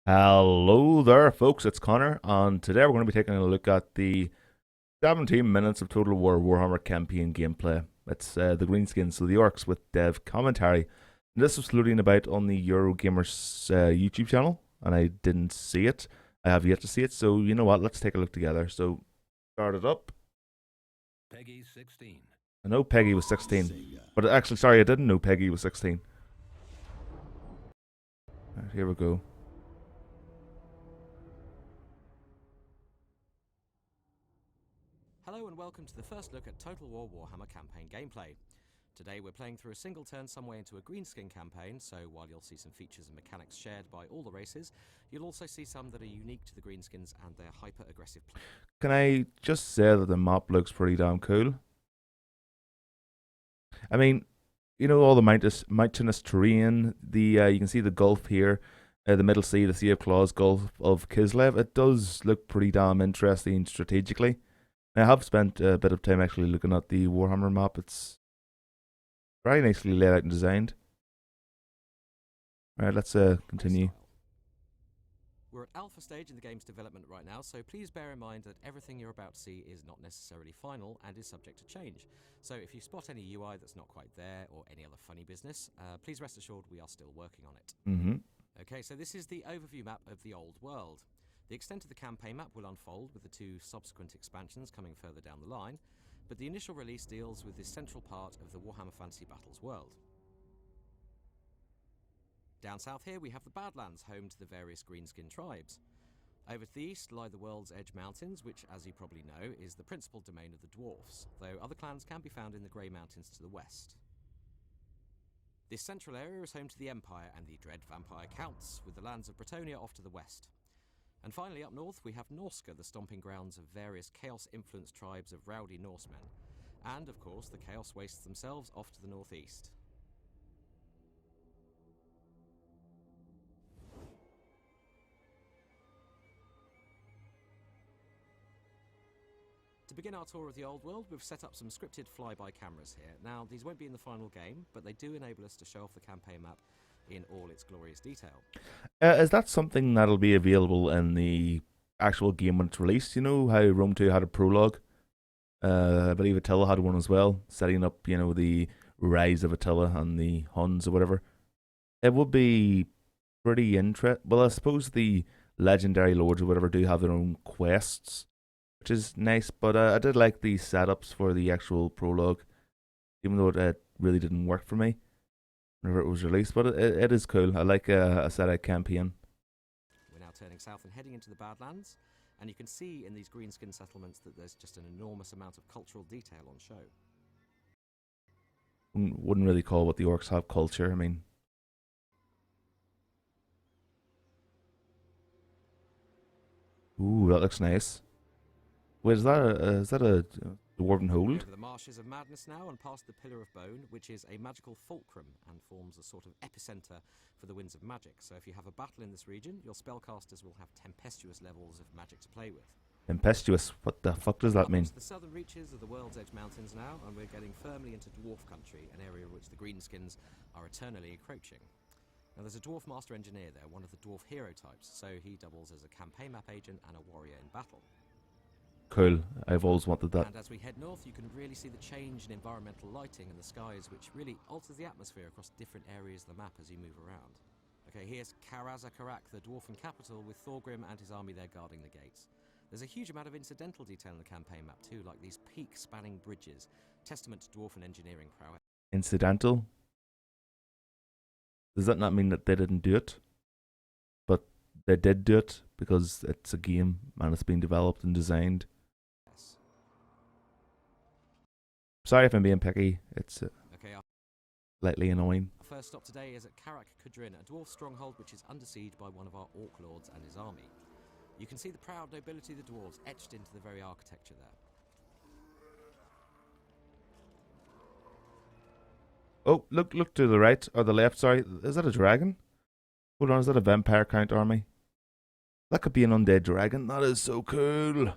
Hello there, folks. It's Connor, and today we're going to be taking a look at the 17 minutes of Total War Warhammer Campion gameplay. It's the Greenskins, so the Orcs with dev commentary. And this was floating about on the Eurogamer's YouTube channel, and I didn't see it. I have yet to see it, so you know what? Let's take a look together. So, start it up. Peggy 16. I know Peggy was 16, but actually, sorry, I didn't know Peggy was 16. Right, here we go. Hello and welcome to the first look at Total War Warhammer campaign gameplay. Today we're playing through a single turn some way into a greenskin campaign, so while you'll see some features and mechanics shared by all the races, you'll also see some that are unique to the greenskins and their hyper-aggressive play. Can I just say that the map looks pretty damn cool? I mean, you know, all the mountainous terrain, you can see the Gulf here, the Middle Sea, the Sea of Claws, Gulf of Kislev. It does look pretty damn interesting strategically. I have spent a bit of time actually looking at the Warhammer map. It's very nicely laid out and designed. Alright, let's continue. We're at alpha stage in the game's development right now, so please bear in mind that everything you're about to see is not necessarily final and is subject to change. So if you spot any UI that's not quite there or any other funny business, please rest assured we are still working on it. Okay, so this is the overview map of the old world. The extent of the campaign map will unfold with the two subsequent expansions coming further down the line, but the initial release deals with this central part of the Warhammer Fantasy Battles world. Down south here we have the Badlands, home to the various greenskin tribes. Over to the east lie the World's Edge Mountains, which, as you probably know, is the principal domain of the dwarfs, though other clans can be found in the Grey Mountains to the west. This central area is home to the Empire and the dread vampire counts, with the lands of off to the west. And finally, up north, we have Norsk, the stomping grounds of various chaos-influenced tribes of rowdy Norsemen. And, of course, the Chaos Wastes themselves off to the northeast. To begin our tour of the old world, we've set up some scripted flyby cameras here. Now, these won't be in the final game, but they do enable us to show off the campaign map in all its glorious detail. Is that something that'll be available in the actual game when it's released? You know how Rome 2 had a prologue? I believe Attila had one as well, setting up, you know, the rise of Attila and the Huns or whatever. It would be pretty interesting. Well, I suppose the legendary lords or whatever do have their own quests, which is nice, but I did like the setups for the actual prologue, even though it really didn't work for me whenever it was released, but it is cool. I like a set of Campion. We're now turning south and heading into the Badlands, and you can see in these greenskin settlements that there's just an enormous amount of cultural detail on show. Wouldn't really call what the orcs have culture. I mean, ooh, that looks nice. Wait, is that a dwarven hold? Over the marshes of madness now and past the Pillar of Bone, which is a magical fulcrum and forms a sort of epicenter for the winds of magic. So if you have a battle in this region, your spellcasters will have tempestuous levels of magic to play with. Tempestuous? What the fuck does that mean? The southern reaches of the World's Edge Mountains now, and we're getting firmly into dwarf country, an area in which the greenskins are eternally encroaching. Now there's a dwarf master engineer there, one of the dwarf hero types, so he doubles as a campaign map agent and a warrior in battle. Cool. I've always wanted that. And as we head north, you can really see the change in environmental lighting in the skies, which really alters the atmosphere across different areas of the map as you move around. Okay, here's Karazakarak, the dwarfen capital, with Thorgrim and his army there guarding the gates. There's a huge amount of incidental detail in the campaign map too, like these peak-spanning bridges, testament to dwarfen engineering prowess. Incidental? Does that not mean that they didn't do it? But they did do it because it's a game and it's been developed and designed. Sorry if I'm being picky. It's slightly annoying. Our first stop today is at Karak Kudrin, a dwarf stronghold which is under siege by one of our orc lords and his army. You can see the proud nobility of the dwarves etched into the very architecture there. Oh, look to the right or the left. Sorry, is that a dragon? Hold on, is that a vampire count army? That could be an undead dragon. That is so cool.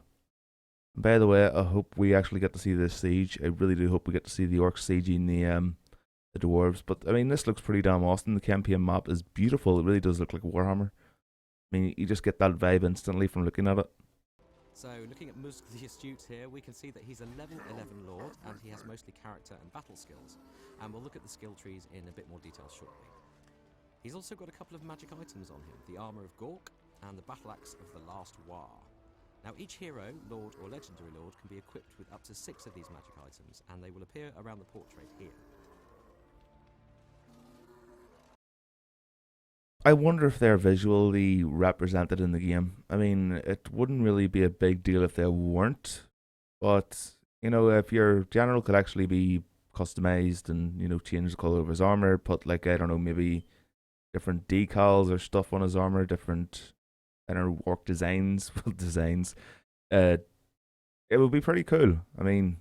By the way, I hope we actually get to see this siege. I really do hope we get to see the orcs sieging the dwarves. But I mean, this looks pretty damn awesome. The Campion map is beautiful. It really does look like Warhammer. I mean, you just get that vibe instantly from looking at it. So, looking at Musk the Astute here, we can see that he's a level 11 Lord, and he has mostly character and battle skills. And we'll look at the skill trees in a bit more detail shortly. He's also got a couple of magic items on him, the Armour of Gork and the Battle Axe of the Last War. Now, each hero, Lord or Legendary Lord, can be equipped with up to 6 of these magic items, and they will appear around the portrait here. I wonder if they're visually represented in the game. I mean, it wouldn't really be a big deal if they weren't, but you know, if your general could actually be customized and you know change the color of his armor, put like I don't know maybe different decals or stuff on his armor, different I don't know work designs, well designs, uh, it would be pretty cool. I mean,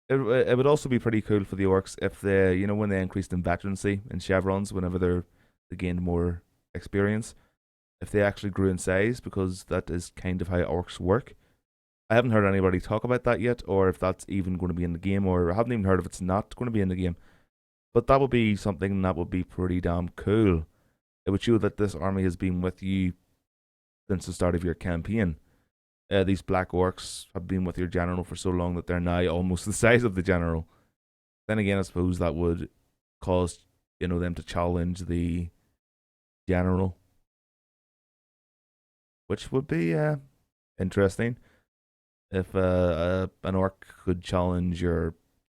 it would also be pretty cool for the orcs if they you know when they increased in veterancy in chevrons whenever they gained more experience, if they actually grew in size, because that is kind of how orcs work. I haven't heard anybody talk about that yet, or if that's even going to be in the game, or I haven't even heard if it's not going to be in the game. But that would be something that would be pretty damn cool. It would show that this army has been with you since the start of your campaign. These black orcs have been with your general for so long that they're now almost the size of the general. Then again, I suppose that would cause you know them to challenge the general, which would be interesting if an orc could challenge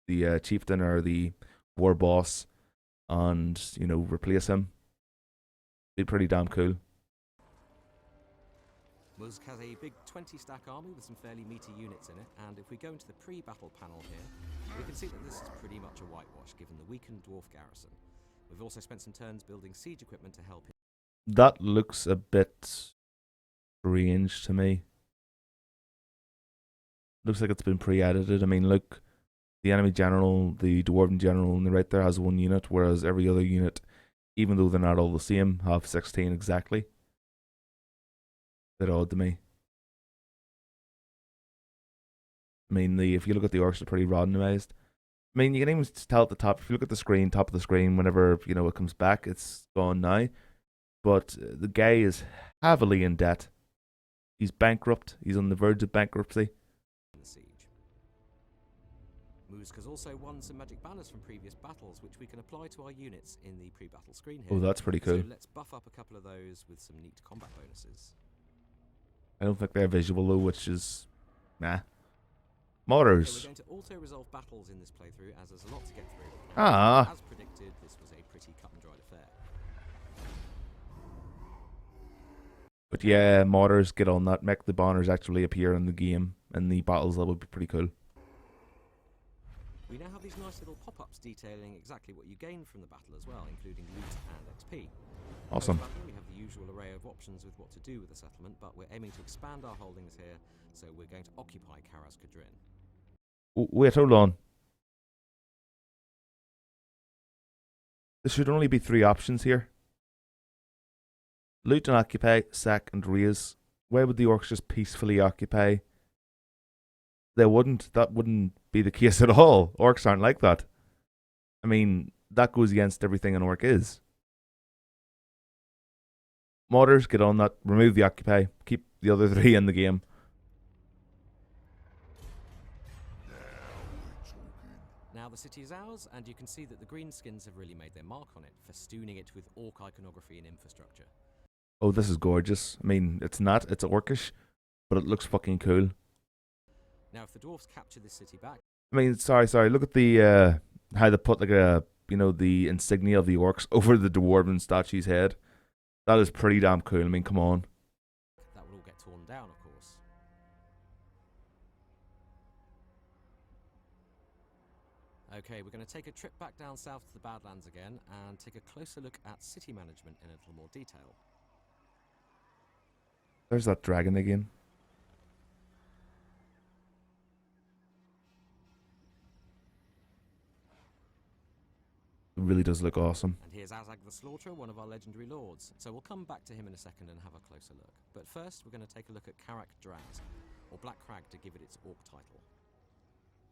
the chieftain or the war boss and you know replace him. Be pretty damn cool. Musk has a big 20-stack army with some fairly meaty units in it, and if we go into the pre-battle panel here, we can see that this is pretty much a whitewash given the weakened dwarf garrison. We've also spent some turns building siege equipment to help him. That looks a bit strange to me. Looks like it's been pre-edited. I mean, look, the enemy general, the dwarven general on the right there has 1 unit, whereas every other unit, even though they're not all the same, have 16 exactly. Bit odd to me. I mean, if you look at the orcs, they're pretty randomized. I mean, you can even tell at the top, if you look at the screen, top of the screen, whenever, you know, it comes back, it's gone now. But the guy is heavily in debt. He's bankrupt. He's on the verge of bankruptcy. In the siege. Musk has also won some magic banners from previous battles, which we can apply to our units in the pre-battle screen here. Oh, that's pretty cool. So let's buff up a couple of those with some neat combat bonuses. I don't think they're visual though, which is nah. Okay, Modders. we're going to auto-resolve battles in this playthrough, as there's a lot to get through. Ah. As predicted, this was a pretty cut-and-dried affair. But yeah, modders, get on that. Make the banners actually appear in the game, in the battles. That would be pretty cool. We now have these nice little pop-ups detailing exactly what you gain from the battle as well, including loot and XP. Awesome. Post-battle, we have the usual array of options with what to do with the settlement, but we're aiming to expand our holdings here, so we're going to occupy Karaz Kadrin. Wait, hold on. There should only be 3 options here. Loot and occupy, sack and raise. Why would the orcs just peacefully occupy? They wouldn't. That wouldn't be the case at all. Orcs aren't like that. I mean, that goes against everything an orc is. Modders, get on that. Remove the occupy. Keep the other 3 in the game. Now the city is ours, and you can see that the greenskins have really made their mark on it, festooning it with orc iconography and infrastructure. Oh, this is gorgeous. I mean, it's not. It's orcish, but it looks fucking cool. Now, if the dwarves capture this city back... I mean, sorry. Look at the how they put like a the insignia of the orcs over the dwarven statue's head. That is pretty damn cool. I mean, come on. That will all get torn down, of course. Okay, we're going to take a trip back down south to the Badlands again and take a closer look at city management in a little more detail. There's that dragon again. It really does look awesome. And here's Azag the Slaughterer, one of our legendary lords. So we'll come back to him in a second and have a closer look. But first, we're going to take a look at Karak Draz, or Black Crag to give it its orc title.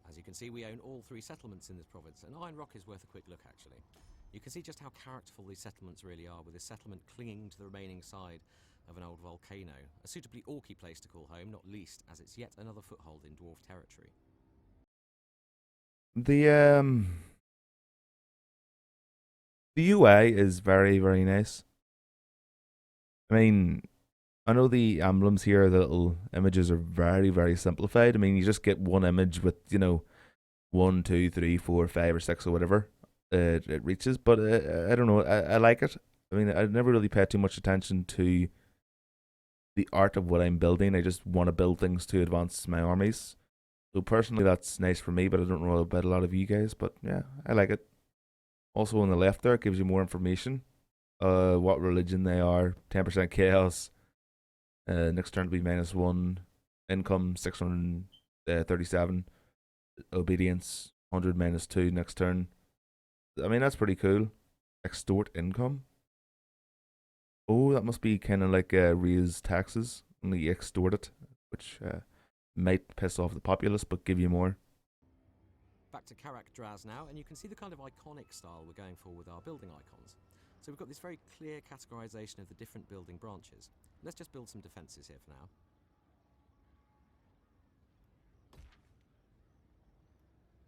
As you can see, we own all 3 settlements in this province, and Iron Rock is worth a quick look, actually. You can see just how characterful these settlements really are, with this settlement clinging to the remaining side of an old volcano, a suitably orky place to call home, not least as it's yet another foothold in dwarf territory. The the UI is very, very nice. I mean, I know the emblems here, the little images are very, very simplified. I mean, you just get one image with, one, two, three, four, five, or six, or whatever it reaches. But I don't know. I like it. I mean, I never really paid too much attention to the art of what I'm building. I just want to build things to advance my armies. So personally, that's nice for me, but I don't know about a lot of you guys. But yeah, I like it. Also on the left there, it gives you more information. What religion they are, 10% chaos. Next turn to be -1. Income 637. Obedience 100 -2 next turn. I mean, that's pretty cool. Extort income. Oh, that must be kind of like raise taxes, only you extort it, which might piss off the populace, but give you more. Back to Karak Draz now, and you can see the kind of iconic style we're going for with our building icons. So we've got this very clear categorization of the different building branches. Let's just build some defences here for now.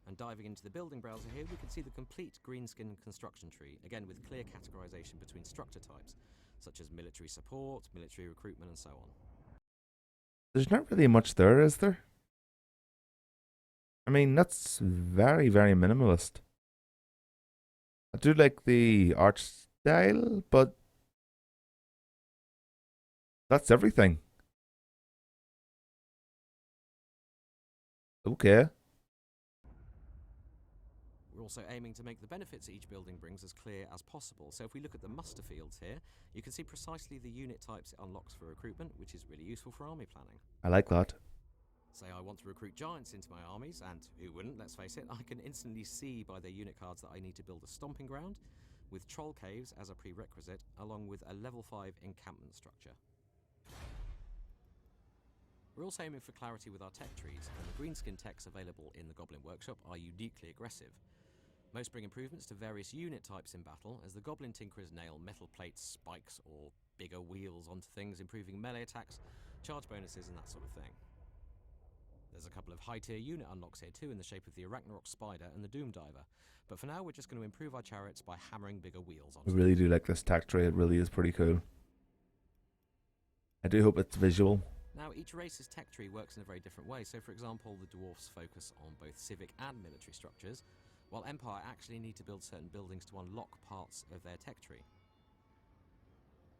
And diving into the building browser here, we can see the complete greenskin construction tree, again with clear categorization between structure types, such as military support, military recruitment, and so on. There's not really much there, is there? I mean, that's very, very minimalist. I do like the art style, but that's everything. Okay. We're also aiming to make the benefits each building brings as clear as possible. So if we look at the muster fields here, you can see precisely the unit types it unlocks for recruitment, which is really useful for army planning. I like that. Say I want to recruit giants into my armies, and who wouldn't, let's face it, I can instantly see by their unit cards that I need to build a stomping ground, with troll caves as a prerequisite, along with a level 5 encampment structure. We're also aiming for clarity with our tech trees, and the greenskin techs available in the Goblin Workshop are uniquely aggressive. Most bring improvements to various unit types in battle, as the Goblin Tinkerers nail metal plates, spikes, or bigger wheels onto things, improving melee attacks, charge bonuses, and that sort of thing. There's a couple of high-tier unit unlocks here too, in the shape of the Arachnarok Spider and the Doom Diver. But for now, we're just going to improve our chariots by hammering bigger wheels onto I them. really do like this tech tree. It really is pretty cool. I do hope it's visual. Now, each race's tech tree works in a very different way. So, for example, the dwarfs focus on both civic and military structures, while Empire actually need to build certain buildings to unlock parts of their tech tree.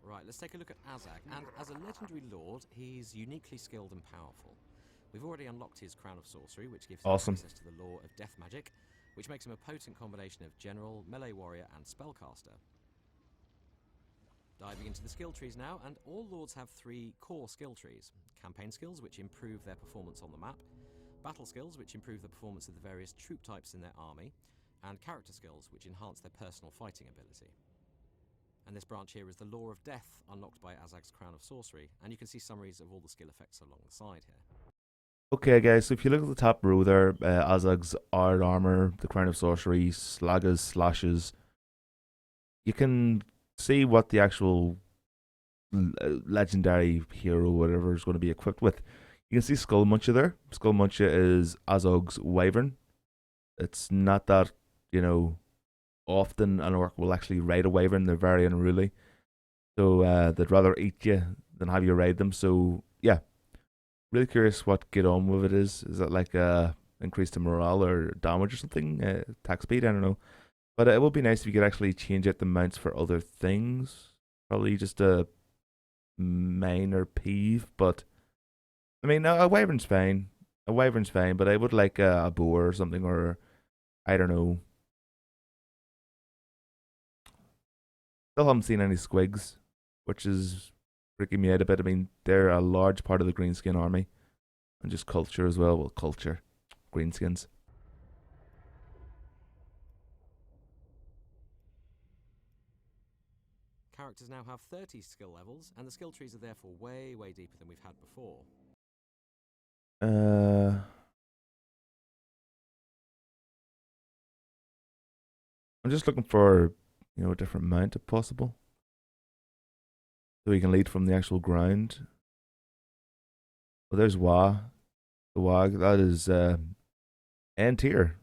Right, let's take a look at Azag. And as a legendary lord, he's uniquely skilled and powerful. We've already unlocked his Crown of Sorcery, which gives him Awesome. access to the law of death magic, which makes him a potent combination of general, melee warrior, and spellcaster. Diving into the skill trees now, and all lords have 3 core skill trees. Campaign skills, which improve their performance on the map, battle skills, which improve the performance of the various troop types in their army, and character skills, which enhance their personal fighting ability. And this branch here is the Law of Death, unlocked by Azag's Crown of Sorcery, and you can see summaries of all the skill effects along the side here. Okay, guys, so if you look at the top row there, Azag's Art Armor, the Crown of Sorcery, Slaga's Slashes, you can see what the actual legendary hero, whatever, is going to be equipped with. You can see Skull Muncher there. Skull Muncher is Azog's Wyvern. It's not that, often an orc will actually ride a wyvern. They're very unruly. So they'd rather eat you than have you ride them. So, yeah. Really curious what get on with it is. Is that like increase to morale or damage or something? Attack speed? I don't know. But it would be nice if you could actually change out the mounts for other things. Probably just a minor peeve. But, I mean, a wyvern's fine. A wyvern's fine. But I would like a boar or something, or I don't know. Still haven't seen any squigs, which is freaking me out a bit. I mean, they're a large part of the greenskin army, and just culture as well. Well, culture, greenskins. Characters now have 30 skill levels, and the skill trees are therefore way, way deeper than we've had before. I'm just looking for, a different mount if possible. so he can lead from the actual ground. Well, there's Wa. The Wa, that is N tier.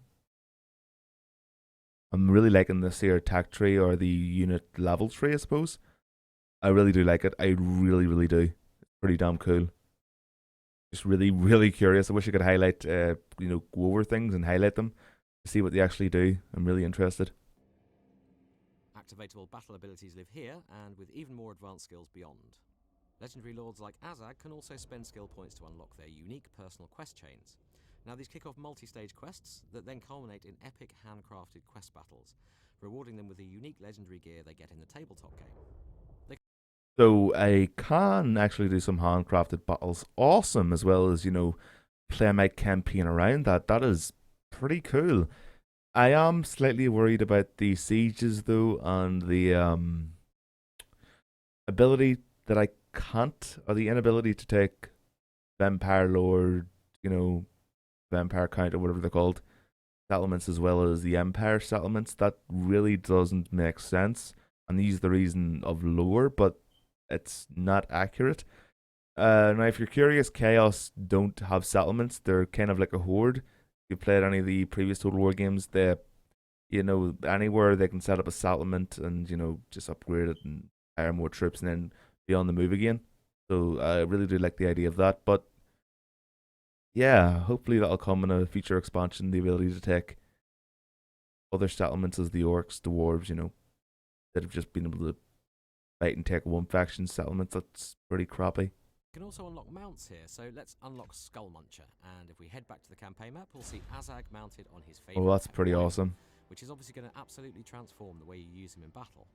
I'm really liking this here attack tree, or the unit level tree, I suppose. I really do like it. I really, really do. It's pretty damn cool. Just really, really curious. I wish I could highlight, go over things and highlight them to see what they actually do. I'm really interested. Activatable battle abilities live here, and with even more advanced skills beyond. Legendary lords like Azag can also spend skill points to unlock their unique personal quest chains. Now these kick off multi-stage quests that then culminate in epic handcrafted quest battles, rewarding them with the unique legendary gear they get in the tabletop game. So I can actually do some handcrafted battles. Awesome, as well as, play my campaign around that. That is pretty cool. I am slightly worried about the sieges though, and the ability that I can't, or the inability to take Vampire Lord, Vampire Count, or whatever they're called, settlements, as well as the Empire settlements. That really doesn't make sense, and these are the reason of lore, but it's not accurate. Now, if you're curious, Chaos don't have settlements. They're kind of like a horde. If you played any of the previous Total War games, anywhere they can set up a settlement and, just upgrade it and hire more troops and then be on the move again. So I really do like the idea of that. But yeah, hopefully that'll come in a future expansion, the ability to take other settlements as the orcs, dwarves, instead of just being able to fight and take one faction settlement. That's pretty crappy. You can also unlock mounts here, so let's unlock Skull Muncher, and if we head back to the campaign map, we'll see Azag mounted on his favourite. Oh, that's pretty warrior, awesome. which is obviously going to absolutely transform the way you use him in battle.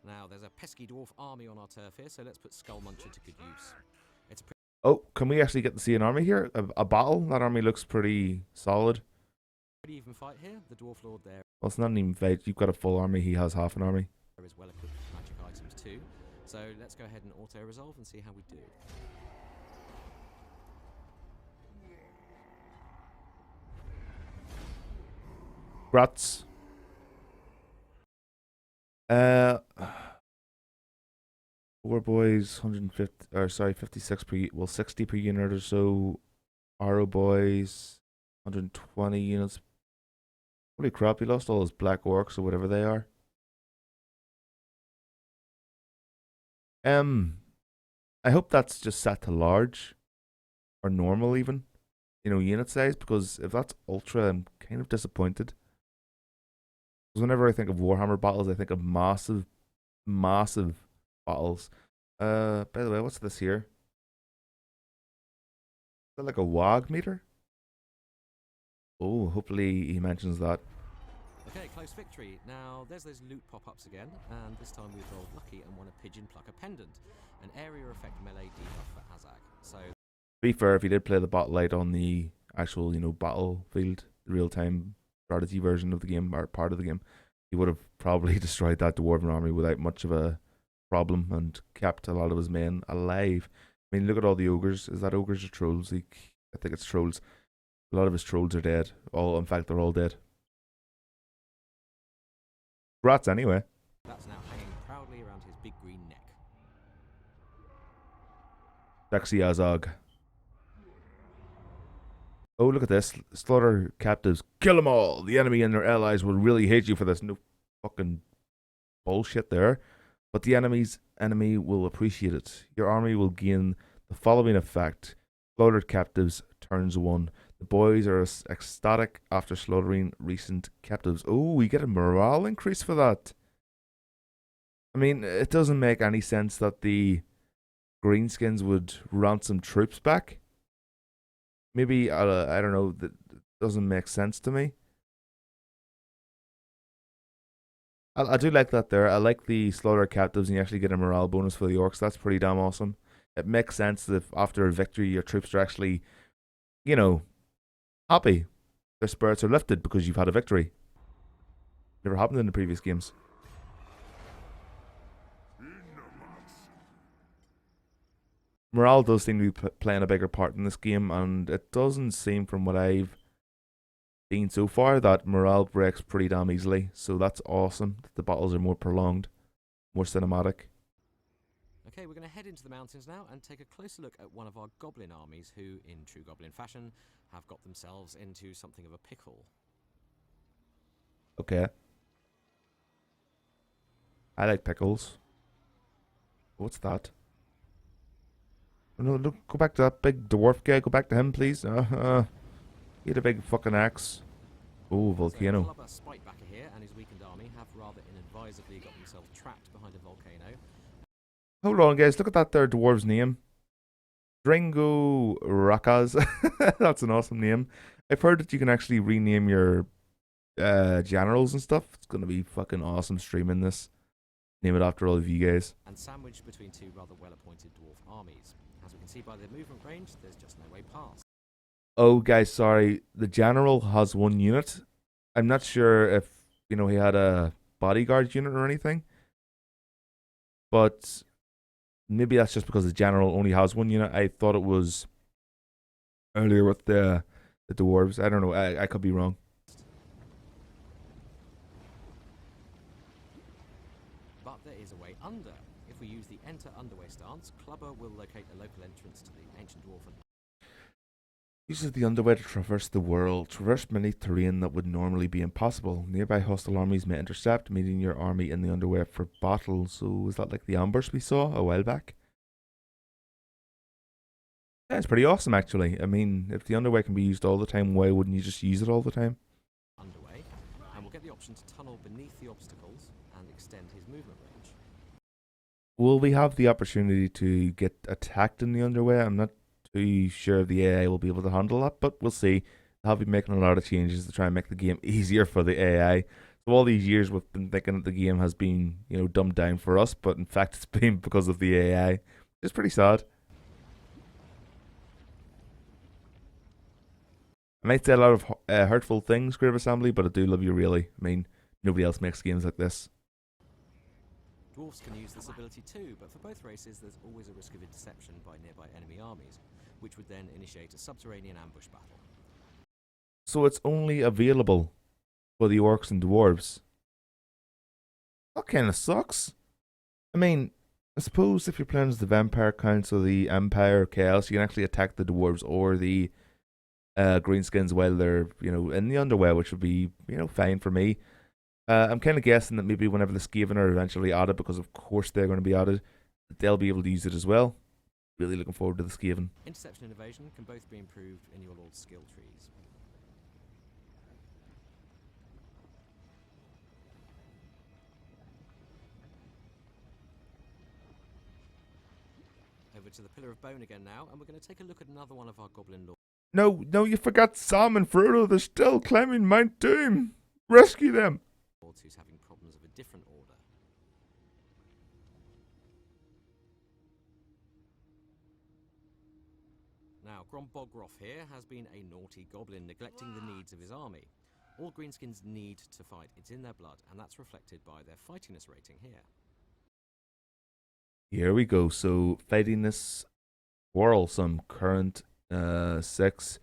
Now, there's a pesky dwarf army on our turf here, so let's put Skull Muncher to good use. It's a Oh, can we actually get to see an army here? A battle? That army looks pretty solid. pretty even fight here. The dwarf lord there Well, it's not an even fight. You've got a full army. He has half an army. is well equipped with magic items too. So let's go ahead and auto-resolve and see how we do. Grats. 4 boys, 56 per, 60 per unit or so. Arrow boys, 120 units. Holy crap, he lost all his black orcs or whatever they are. I hope that's just set to large or normal even, unit size, because if that's ultra, I'm kind of disappointed. Because whenever I think of Warhammer battles, I think of massive, massive battles. By the way, what's this here? Is that like a WAG meter? Oh, hopefully he mentions that. Okay, close victory. Now, there's those loot pop-ups again, and this time we've rolled lucky and won a Pigeon Plucker Pendant, an area effect melee debuff for Azag. So, To be fair, if he did play the bot light on the actual, battlefield, the real-time strategy version of the game, or part of the game, he would have probably destroyed that Dwarven army without much of a problem and kept a lot of his men alive. I mean, look at all the ogres. Is that ogres or trolls? I think it's trolls. A lot of his trolls are dead. In fact, they're all dead. Rats, anyway. that's now hanging proudly around his big green neck. Sexy Azog. Oh, look at this. Slaughter captives. Kill them all. The enemy and their allies will really hate you for this. No fucking bullshit there. But the enemy will appreciate it. Your army will gain the following effect. Slaughtered captives turns 1. The boys are ecstatic after slaughtering recent captives. Oh, we get a morale increase for that. I mean, it doesn't make any sense that the greenskins would ransom troops back. Maybe, I don't know, that doesn't make sense to me. I do like that there. I like the slaughter captives and you actually get a morale bonus for the orcs. That's pretty damn awesome. It makes sense that if after a victory your troops are actually, happy. Their spirits are lifted because you've had a victory. Never happened in the previous games. Morale does seem to be playing a bigger part in this game, and it doesn't seem, from what I've seen so far that morale breaks pretty damn easily. So that's awesome. The battles are more prolonged, more cinematic. Okay, we're going to head into the mountains now and take a closer look at one of our goblin armies who, in true goblin fashion, have got themselves into something of a pickle. Okay. I like pickles. What's that? Oh, no, look, go back to that big dwarf guy. Go back to him, please. He had a big fucking axe. Oh, volcano. So Clubber Spikebacker here and his weakened army have rather inadvisedly got themselves trapped behind a volcano. Hold on, guys. Look at that there dwarf's name. Dringo Rakas. That's an awesome name. I've heard that you can actually rename your generals and stuff. It's going to be fucking awesome streaming this. Name it after all of you guys. And sandwiched between two rather well-appointed dwarf armies. As we can see by their movement range, there's just no way past. Oh, guys, sorry. The general has one unit. I'm not sure if, he had a bodyguard unit or anything. But maybe that's just because the general only has one unit. I thought it was earlier with the dwarves. I don't know. I could be wrong. But there is a way under. If we use the enter underway stance, Clubber will locate a local entrance to the ancient dwarven. Uses the underway to traverse the world. Traverse many terrain that would normally be impossible. Nearby hostile armies may intercept, meeting your army in the underway for battle. So is that like the ambush we saw a while back? That's pretty awesome, actually. I mean, if the underway can be used all the time, why wouldn't you just use it all the time? Underway, and we'll get the option to tunnel beneath the obstacles and extend his movement range. Will we have the opportunity to get attacked in the underway? I'm not too sure the AI will be able to handle that, but we'll see. They'll be making a lot of changes to try and make the game easier for the AI. So all these years we've been thinking that the game has been, dumbed down for us, but in fact it's been because of the AI. It's pretty sad. I might say a lot of hurtful things, Grave Assembly, but I do love you really. I mean, nobody else makes games like this. Dwarfs can use this ability too, but for both races there's always a risk of interception by nearby enemy armies, which would then initiate a subterranean ambush battle. So it's only available for the orcs and dwarves. That kind of sucks. I mean, I suppose if you're playing as the Vampire Counts or the Empire Chaos, you can actually attack the dwarves or the greenskins while they're, in the underway, which would be, fine for me. I'm kind of guessing that maybe whenever the Skaven are eventually added, because of course they're going to be added, they'll be able to use it as well. Really looking forward to the Skaven. Interception and evasion can both be improved in your Lord's skill trees. Over to the Pillar of Bone again now, and we're going to take a look at another one of our Goblin Lords. No, you forgot Sam and Frodo. They're still climbing Mount Doom. Rescue them. Who's having problems of a different order. Now, Grombogroff here has been a naughty goblin, neglecting the needs of his army. All greenskins need to fight, it's in their blood, and that's reflected by their fightiness rating here. Here we go. So, fightiness, quarrelsome, current 6.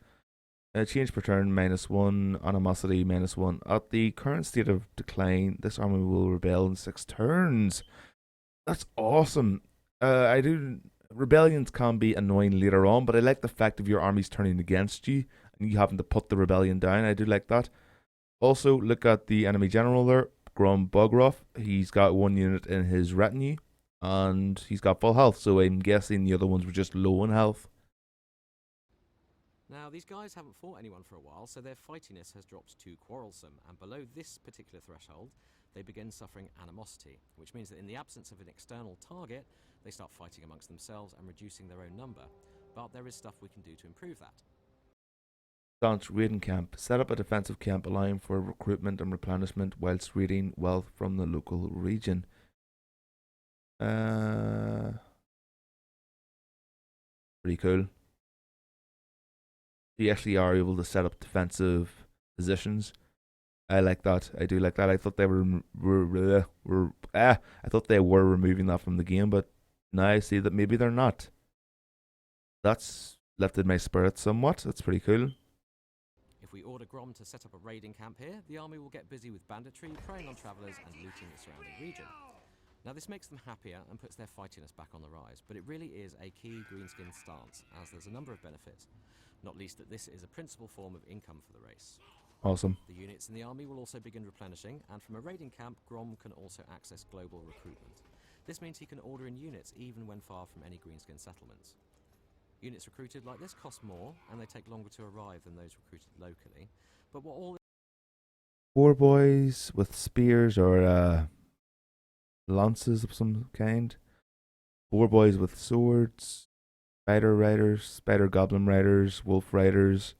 Change per turn, -1. Animosity, -1. At the current state of decline, this army will rebel in 6 turns. That's awesome. Rebellions can be annoying later on, but I like the fact of your armies turning against you and you having to put the rebellion down. I do like that. Also, look at the enemy general there, Grombogroff. He's got 1 unit in his retinue and he's got full health, so I'm guessing the other ones were just low in health. Now, these guys haven't fought anyone for a while, so their fightiness has dropped to quarrelsome, and below this particular threshold, they begin suffering animosity, which means that in the absence of an external target, they start fighting amongst themselves and reducing their own number. But there is stuff we can do to improve that. Launch raiding camp. Set up a defensive camp allowing for recruitment and replenishment whilst raiding wealth from the local region. Pretty cool. You actually are able to set up defensive positions. I like that. I do like that. I thought they I thought they were removing that from the game, but now I see that maybe they're not. That's lifted my spirits somewhat. That's pretty cool. we order Grom to set up a raiding camp here, the army will get busy with banditry, preying on travellers and looting the surrounding region. Now this makes them happier and puts their fightiness back on the rise, but it really is a key greenskin stance, as there's a number of benefits, not least that this is a principal form of income for the race. Awesome. The units in the army will also begin replenishing, and from a raiding camp, Grom can also access global recruitment. This means he can order in units even when far from any greenskin settlements. Units recruited like this cost more, and they take longer to arrive than those recruited locally, but what all... War boys with spears or lances of some kind. War boys with swords. Spider riders, spider goblin riders, wolf riders.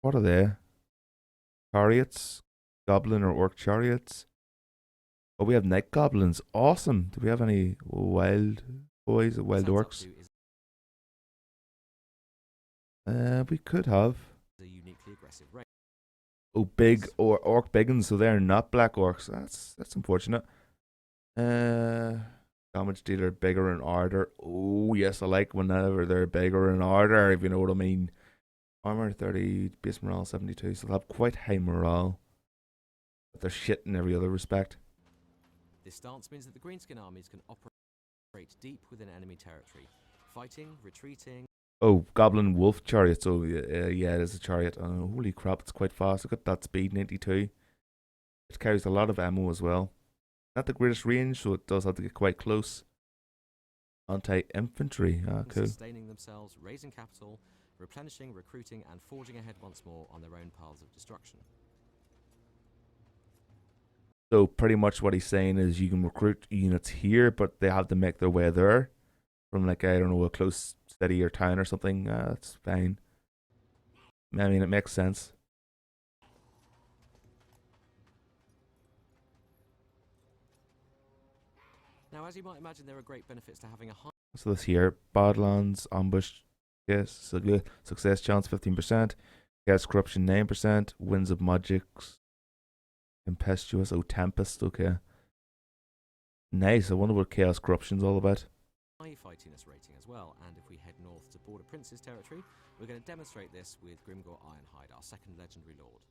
What are they? Chariots? Goblin or orc chariots? Oh, we have night goblins. Awesome. Do we have any wild boys, wild orcs? We could have. A uniquely aggressive race. Oh, big or orc biggins, so they're not black orcs. That's unfortunate. Damage dealer bigger in order. Oh yes, I like whenever they're bigger in order, if you know what I mean. Armor 30, base morale 72, so they'll have quite high morale. But they're shit in every other respect. This stance means that the greenskin armies can operate deep within enemy territory, fighting, retreating. Oh, goblin wolf chariot. So yeah, it is a chariot. Holy crap, it's quite fast. Look at that speed, 92. It carries a lot of ammo as well. Not the greatest range, so it does have to get quite close. Anti-infantry. Ah, cool. Sustaining themselves, raising capital, replenishing, recruiting, and forging ahead once more on their own paths of destruction. So pretty much what he's saying is you can recruit units here, but they have to make their way there. From like, I don't know, a close city or town or something. That's fine. I mean, it makes sense. Now, as you might imagine, there are great benefits to having a high... So this here, Badlands, ambush, yes, so good. Success chance 15%, chaos corruption 9%, winds of magics, tempestuous, oh tempest, okay. Nice, I wonder what chaos corruption's all about. High fightiness rating as well, and if we head north to Border Prince's territory, we're going to demonstrate this with Grimoire Ironhide, our second legendary lord.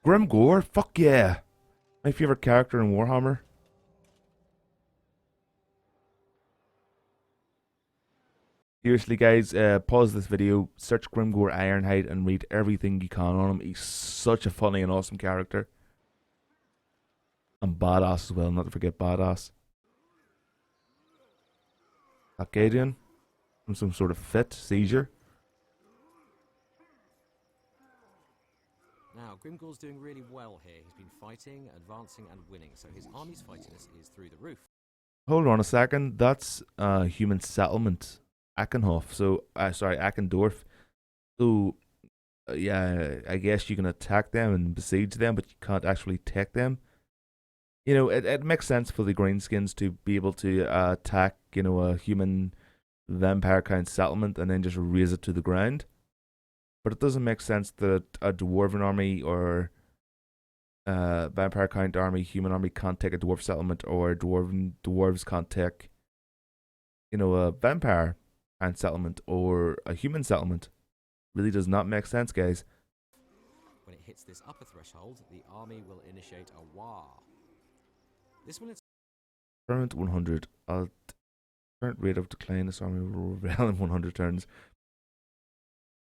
Grimoire, fuck yeah! My favourite character in Warhammer. Seriously guys, pause this video, search Grimoire Ironhide and read everything you can on him. He's such a funny and awesome character. And badass as well, not to forget badass. Acadian, from some sort of fit, seizure. Now, Grimgore's doing really well here. He's been fighting, advancing and winning, so his army's fightiness is through the roof. Hold on a second, that's human settlement. Ackenhof, so sorry, Ackendorf. So yeah, I guess you can attack them and besiege them, but you can't actually take them. You know, it makes sense for the greenskins to be able to attack, you know, a human vampire kind settlement and then just raze it to the ground. But it doesn't make sense that a dwarven army or vampire kind army, human army can't take a dwarf settlement, or dwarves can't take, you know, a vampire and settlement or a human settlement. Really does not make sense, guys. When it hits this upper threshold, the army will initiate a war. This will Current 100. Current rate of decline. This army will rebel in 100 turns.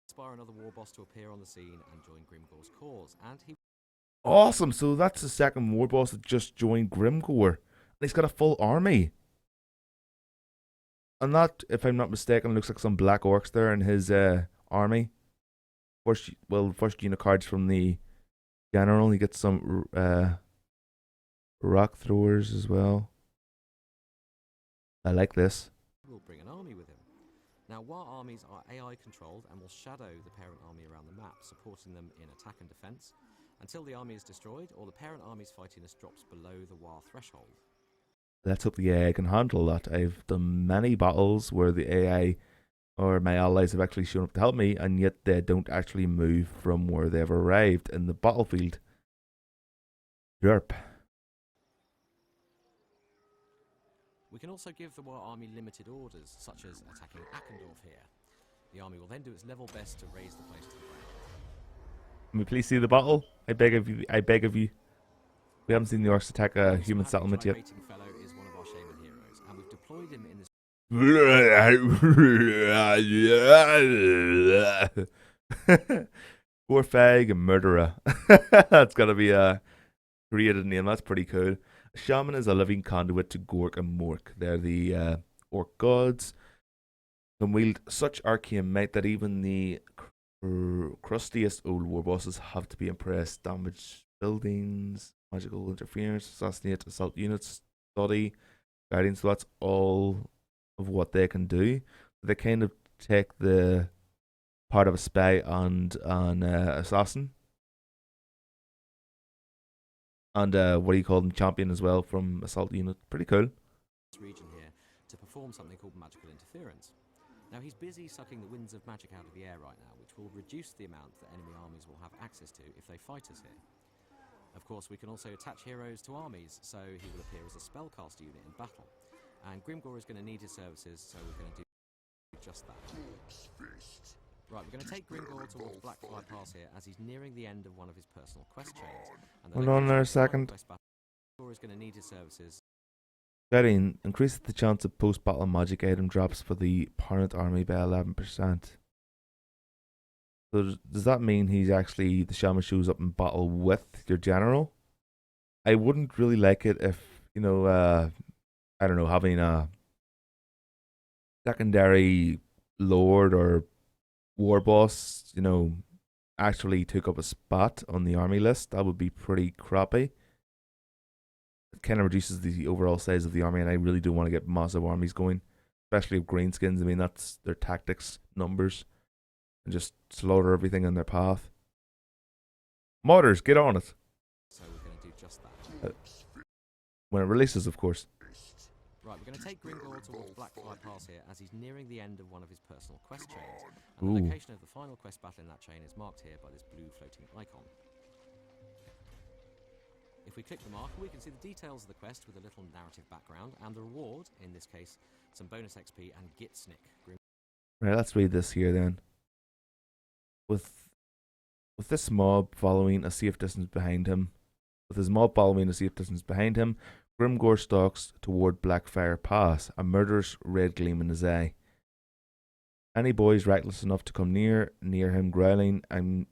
Inspire another war boss to appear on the scene and join Grimgore's cause, and he... Awesome! So that's the second war boss that just joined Grimoire, and he's got a full army. And that, if I'm not mistaken, looks like some black orcs there in his army. First unit cards from the general. He gets some rock throwers as well. I like this. Will bring an army with him. Now, war armies are AI controlled and will shadow the parent army around the map, supporting them in attack and defense, until the army is destroyed or the parent army's fightiness drops below the war threshold. Let's hope the AI can handle that. I've done many battles where the AI or my allies have actually shown up to help me, and yet they don't actually move from where they've arrived in the battlefield. Yerp. We can also give the war army limited orders, such as attacking Ackendorf here. The army will then do its level best to raise the place to the ground. Can we please see the battle? I beg of you. I beg of you. We haven't seen the orcs attack a Also, human that settlement yet. rating fellow is one of our Shaman heroes, and we've deployed him in this. Poor fag and murderer. That's gotta be a created name. That's pretty cool. Shaman is a living conduit to Gork and Mork. They're the orc gods. Can wield such arcane might that even the crustiest old war bosses have to be impressed. Damage buildings, magical interference, assassinate assault units, study, guiding. So that's all of what they can do. They kind of take the part of a spy and an assassin. And what do you call them? Campion as well from assault unit. Pretty cool. Region here to perform something called magical interference. Now he's busy sucking the winds of magic out of the air right now, which will reduce the amount that enemy armies will have access to if they fight us here. Of course, we can also attach heroes to armies, so he will appear as a spellcaster unit in battle. And Grimoire is going to need his services, so we're going to do just that. Right, we're going to take Grimoire towards Blackfire Pass here, as he's nearing the end of one of his personal quest chains. And Hold on there a second. Grimoire is going to need his services. Guiding increases the chance of post-battle magic item drops for the opponent army by 11%. So does that mean he's actually, the shaman shows up in battle with your general? I wouldn't really like it if, you know, I don't know, having a secondary lord or war boss, you know, actually took up a spot on the army list. That would be pretty crappy. It kind of reduces the overall size of the army, and I really do want to get massive armies going, especially with greenskins. I mean, that's their tactics, numbers, and just slaughter everything in their path. Modders, get on it. So we're going to do just that. When it releases, of course. Right, we're going to take Grimoire towards Blackfire Pass here, as he's nearing the end of one of his personal quest chains. And the location of the final quest battle in that chain is marked here by this blue floating icon. If we click the marker, we can see the details of the quest with a little narrative background, and the reward, in this case, some bonus XP and Gitsnick. Right, let's read this here then. With this mob following a safe distance behind him, Grimoire stalks toward Blackfire Pass, a murderous red gleam in his eye. Any boys reckless enough to come near him growling, I'm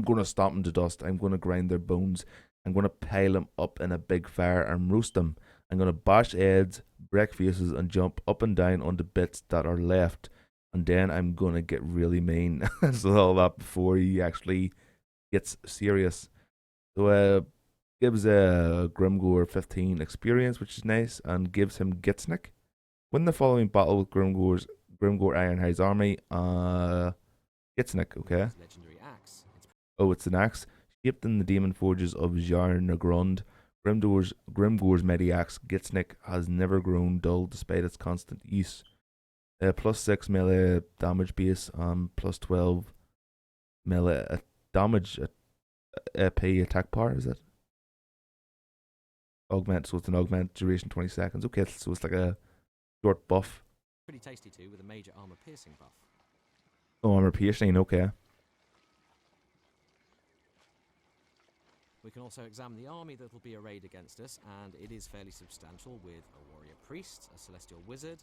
gonna stomp them to dust, I'm gonna grind their bones, I'm gonna pile them up in a big fire and roast them. I'm gonna bash heads, break faces, and jump up and down on the bits that are left. And then I'm gonna get really mean. So all that before he actually gets serious. So gives Grimoire 15 experience, which is nice, and gives him Gitsnick. Win the following battle with Grimoire Ironhide's army. Gitsnick, okay. Legendary axe. Oh, it's an axe. Shaped in the demon forges of Jarnagrund, Grimoire's mighty axe, Gitsnick, has never grown dull despite its constant use. Plus 6 melee damage base, plus 12 melee damage AP attack power, is it? Augment, so it's an augment duration 20 seconds. Okay, so it's like a short buff. Pretty tasty too, with a major armor piercing buff. Oh, armor piercing, okay. We can also examine the army that will be arrayed against us, and it is fairly substantial, with a warrior priest, a celestial wizard,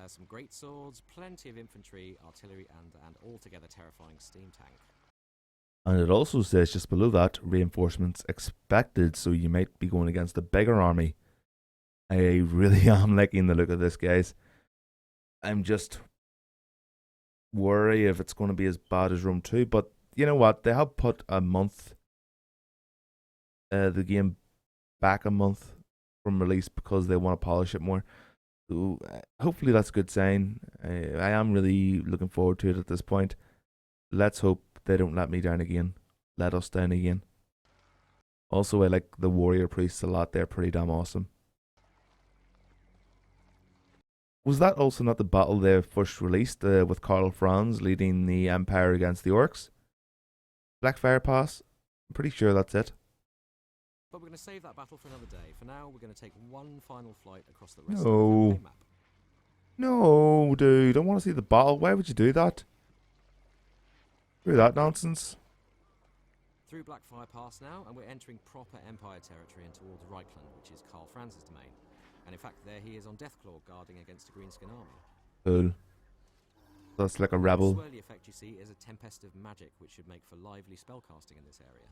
some great swords, plenty of infantry, artillery, and an altogether terrifying steam tank. And it also says just below that, reinforcements expected, so you might be going against a bigger army. I really am liking the look of this, guys. I'm just worried if it's going to be as bad as Rome 2, but you know what? They have put a month, the game back a month from release because they want to polish it more. So hopefully that's a good sign. I am really looking forward to it at this point. Let's hope they don't let me down again. Let us down again. Also, I like the warrior priests a lot. They're pretty damn awesome. Was that also not the battle they first released with Karl Franz leading the Empire against the Orcs? Blackfire Pass? I'm pretty sure that's it. But we're going to save that battle for another day. For now, we're going to take one final flight across the rest of the No. campaign map. No, dude. I want to see the battle. Why would you do that? Screw that nonsense. Through Blackfire Pass now, and we're entering proper Empire territory and towards Reichland, which is Karl Franz's domain. And in fact, there he is on Deathclaw, guarding against a greenskin army. Cool. That's like a rebel. The swirly effect you see is a tempest of magic, which should make for lively spellcasting in this area.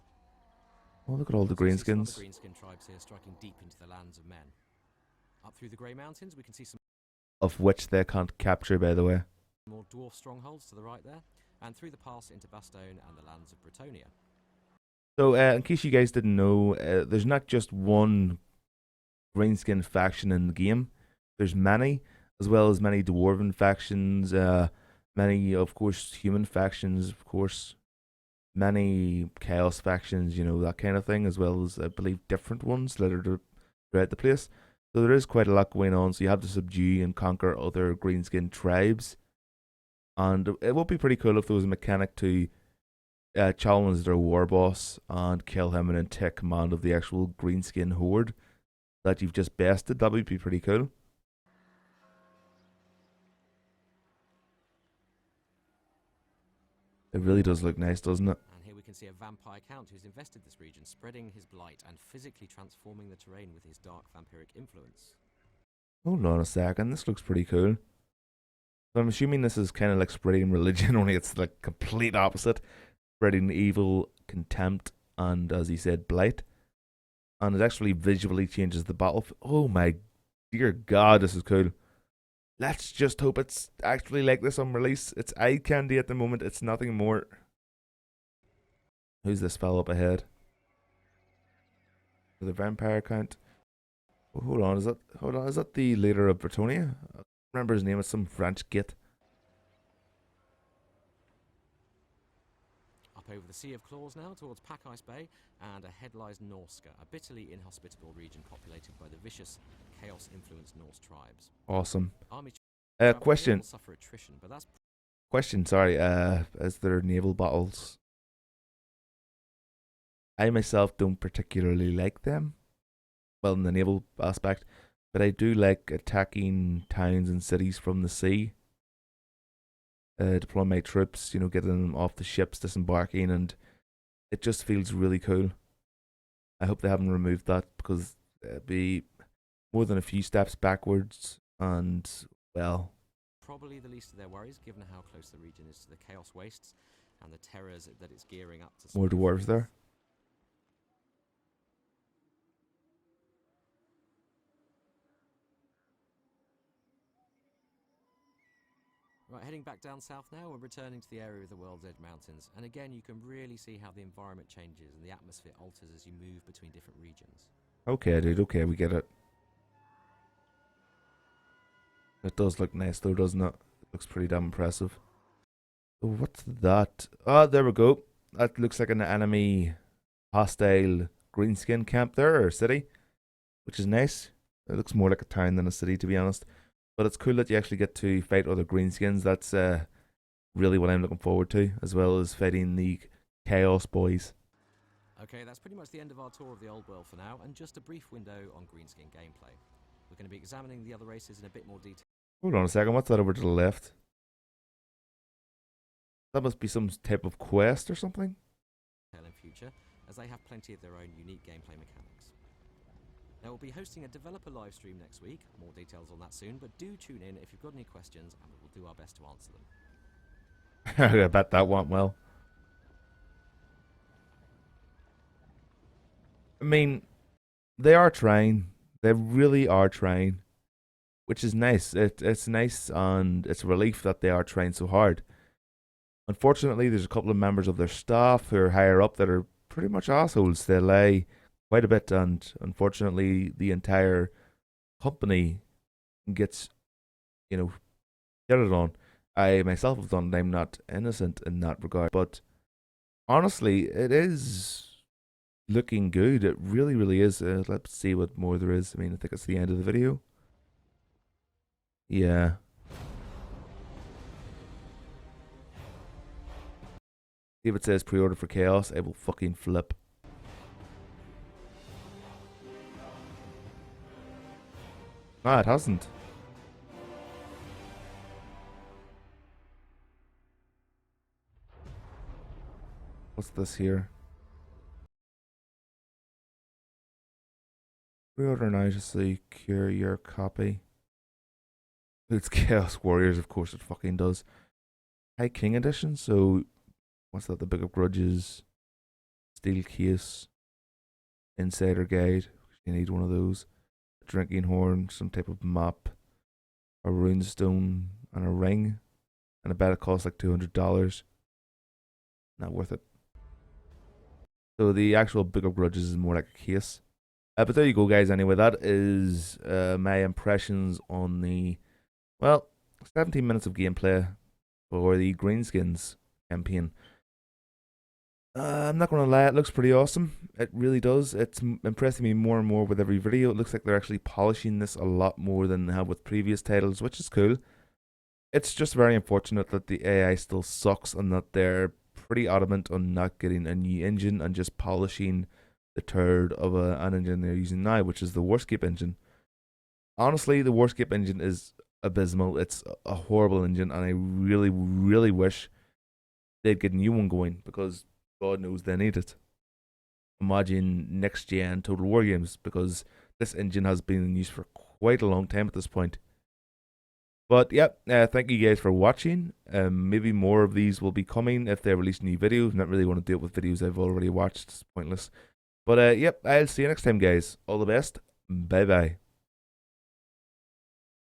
Oh, look at all the Also see some greenskins. other greenskin tribes here striking deep into the lands of men. Up through the Grey Mountains, we can see some Of which they can't capture, by the way. more dwarf strongholds to the right there, and through the pass into Bastogne and the lands of Bretonnia. So, in case you guys didn't know, there's not just one greenskin faction in the game. There's many, as well as many dwarven factions, many, of course, human factions, of course, many chaos factions, you know, that kind of thing, as well as, I believe, different ones that are throughout the place. So there is quite a lot going on, so you have to subdue and conquer other greenskin tribes. And it would be pretty cool if there was a mechanic to challenge their war boss and kill him and then take command of the actual greenskin horde that you've just bested. That would be pretty cool. It really does look nice, doesn't it? And here we can see a vampire count who's invested this region, spreading his blight and physically transforming the terrain with his dark vampiric influence. Hold on a second, this looks pretty cool. So I'm assuming this is kind of like spreading religion, only it's like complete opposite. Spreading evil, contempt, and as he said, blight. And it actually visually changes the battle. Oh my dear God, this is cool. Let's just hope it's actually like this on release. It's eye candy at the moment, it's nothing more. Who's this fellow up ahead? The vampire count. Oh, hold on, is that the leader of Bretonnia? I can't remember his name, it's some French git. Up over the Sea of Claws now towards Pack-Ice Bay, and ahead lies Norsk, a bitterly inhospitable region populated by the vicious, chaos-influenced Norse tribes. Awesome. Army Question. will suffer attrition, but that's Question, sorry, is there naval battles? I myself don't particularly like them. Well, in the naval aspect. But I do like attacking towns and cities from the sea. Deploying my troops, you know, getting them off the ships, disembarking, and it just feels really cool. I hope they haven't removed that, because it'd be more than a few steps backwards, and, well... probably the least of their worries, given how close the region is to the Chaos Wastes, and the terrors that it's gearing up to... More dwarves there. Right, heading back down south now, we're returning to the area of the World's Edge Mountains, and again you can really see how the environment changes and the atmosphere alters as you move between different regions. Okay, dude, okay, we get it. It does look nice though, doesn't it? It looks pretty damn impressive. So what's that? Oh, there we go. That looks like an enemy hostile greenskin camp there, or city, which is nice. It looks more like a town than a city, to be honest. But it's cool that you actually get to fight other greenskins. That's really what I'm looking forward to, as well as fighting the Chaos Boys. Okay, that's pretty much the end of our tour of the Old World for now, and just a brief window on greenskin gameplay. We're going to be examining the other races in a bit more detail. Hold on a second, what's that over to the left? That must be some type of quest or something? In future, as they have plenty of their own unique gameplay mechanics. Now we'll be hosting a developer live stream next week, more details on that soon, but do tune in if you've got any questions and we'll do our best to answer them. I bet that went well. I mean, they are trying. They really are trying. Which is nice. It's nice, and it's a relief that they are trying so hard. Unfortunately, there's a couple of members of their staff who are higher up that are pretty much assholes. They lie quite a bit, and unfortunately, the entire company gets, you know, get it on. I myself have done it. I'm not innocent in that regard. But honestly, it is looking good. It really, really is. Let's see what more there is. I mean, I think it's the end of the video. Yeah. See if it says pre-order for Chaos, I will fucking flip. Ah, it hasn't. What's this here? Pre-order now to secure your copy. It's Chaos Warriors, of course it fucking does. High King Edition, so what's that? The Book of Grudges, Steel Case, Insider Guide. You need one of those. A drinking horn, some type of map, a runestone, and a ring. And I bet it costs like $200. Not worth it. So the actual Book of Grudges is more like a case. But there you go, guys. Anyway, that is my impressions on the, well, 17 minutes of gameplay for the Greenskins campaign. I'm not going to lie, it looks pretty awesome. It really does. It's impressing me more and more with every video. It looks like they're actually polishing this a lot more than they have with previous titles, which is cool. It's just very unfortunate that the AI still sucks and that they're pretty adamant on not getting a new engine and just polishing the turd of an engine they're using now, which is the Warscape engine. Honestly, the Warscape engine is abysmal. It's a horrible engine, and I really, really wish they'd get a new one going, because God knows they need it. Imagine next gen Total War games, because this engine has been in use for quite a long time at this point. But yep, thank you guys for watching. Maybe more of these will be coming if they release new videos. Not really want to deal with videos I've already watched. It's pointless. But yep, I'll see you next time, guys. All the best. Bye bye.